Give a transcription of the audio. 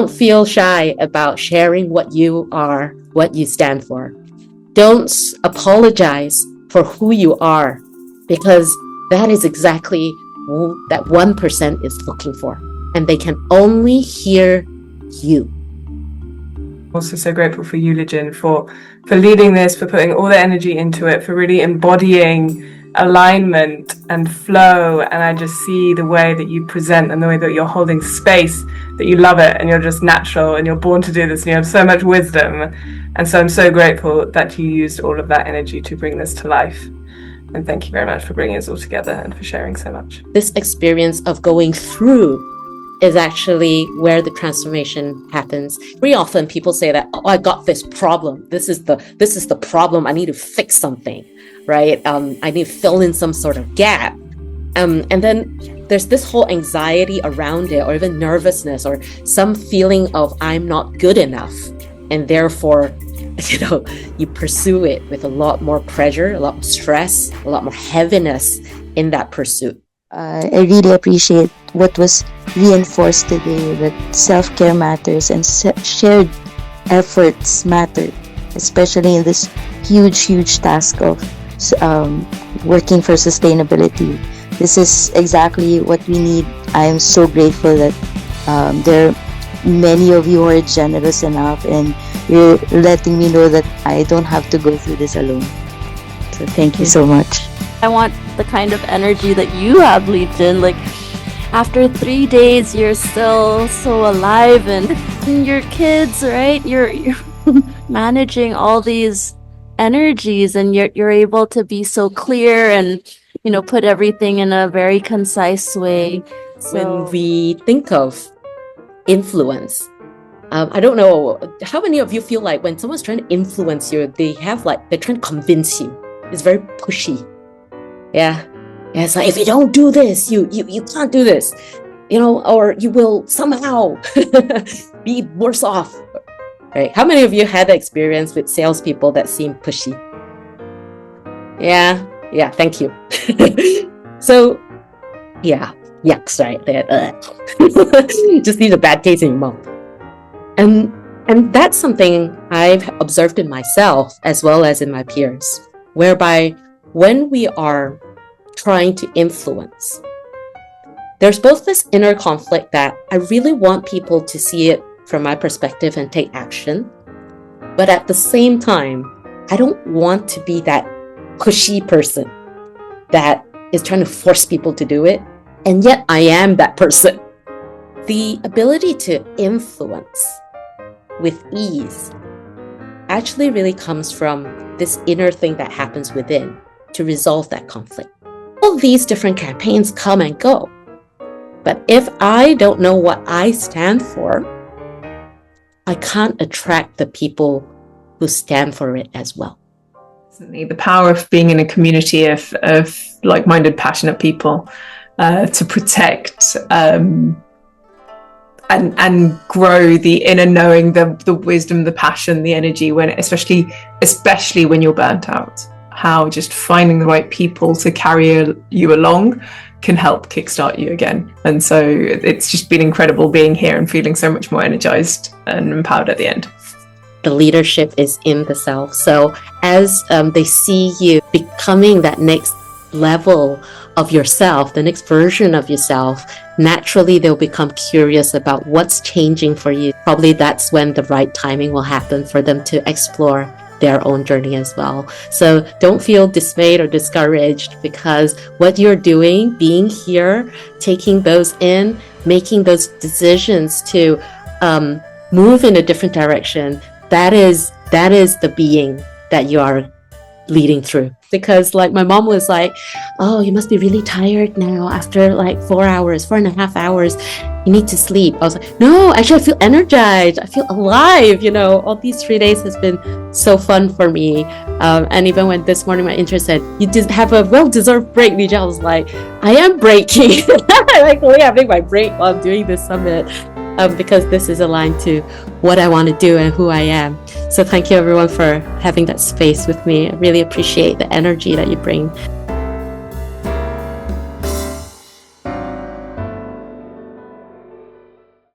Don't feel shy about sharing what you are, what you stand for. Don't apologize for who you are, because that is exactly what that 1% is looking for. And they can only hear you. Also so grateful for you, Lijin, for leading this, for putting all the energy into it, for really embodying alignment and flow. And I just see the way that you present and the way that you're holding space, that you love it and you're just natural and you're born to do this and you have so much wisdom. And so I'm so grateful that you used all of that energy to bring this to life. And thank you very much for bringing us all together and for sharing so much. This experience of going through is actually where the transformation happens. Very often people say that, oh, I got this problem. This is the problem. I need to fix something, right? I need to fill in some sort of gap. And then there's this whole anxiety around it, or even nervousness, or some feeling of I'm not good enough. And therefore, you pursue it with a lot more pressure, a lot more stress, a lot more heaviness in that pursuit. I really appreciate what was reinforced today, that self-care matters and shared efforts matter, especially in this huge task of working for sustainability. This is exactly what we need. I am so grateful that there are many of you who are generous enough and you're letting me know that I don't have to go through this alone. So thank you so much. I want the kind of energy that you have, Lijin. Like, after 3 days, you're still so alive, and your kids, right? You're managing all these energies, and you're able to be so clear and put everything in a very concise way. When we think of influence, I don't know how many of you feel like when someone's trying to influence you, they're trying to convince you. It's very pushy. Yeah, it's like, if you don't do this, you can't do this, or you will somehow be worse off. Right? How many of you had the experience with salespeople that seem pushy? Yeah. Thank you. So, yeah, yucks, right? Just leave a bad taste in your mouth. And that's something I've observed in myself as well as in my peers, whereby when we are trying to influence, there's both this inner conflict that I really want people to see it from my perspective and take action. But at the same time, I don't want to be that pushy person that is trying to force people to do it. And yet I am that person. The ability to influence with ease actually really comes from this inner thing that happens within to resolve that conflict. All these different campaigns come and go. But if I don't know what I stand for, I can't attract the people who stand for it as well. The power of being in a community of like-minded, passionate people to protect and grow the inner knowing, the wisdom, the passion, the energy, especially when you're burnt out. How just finding the right people to carry you along can help kickstart you again. And so it's just been incredible being here and feeling so much more energized and empowered at the end. The leadership is in the self. So as they see you becoming that next level of yourself, the next version of yourself, naturally they'll become curious about what's changing for you. Probably that's when the right timing will happen for them to explore their own journey as well. So don't feel dismayed or discouraged, because what you're doing, being here, taking those in, making those decisions to move in a different direction, that is the being that you are leading through. Because like my mom was like, oh, you must be really tired now after like 4.5 hours. You need to sleep. I was like, no, actually I feel energized. I feel alive. All these 3 days has been so fun for me. And even when this morning my intern said, you did have a well-deserved break, Nija, I was like, I am breaking. I'm actually having my break while I'm doing this summit. Because this is aligned to what I want to do and who I am. So thank you everyone for having that space with me. I really appreciate the energy that you bring.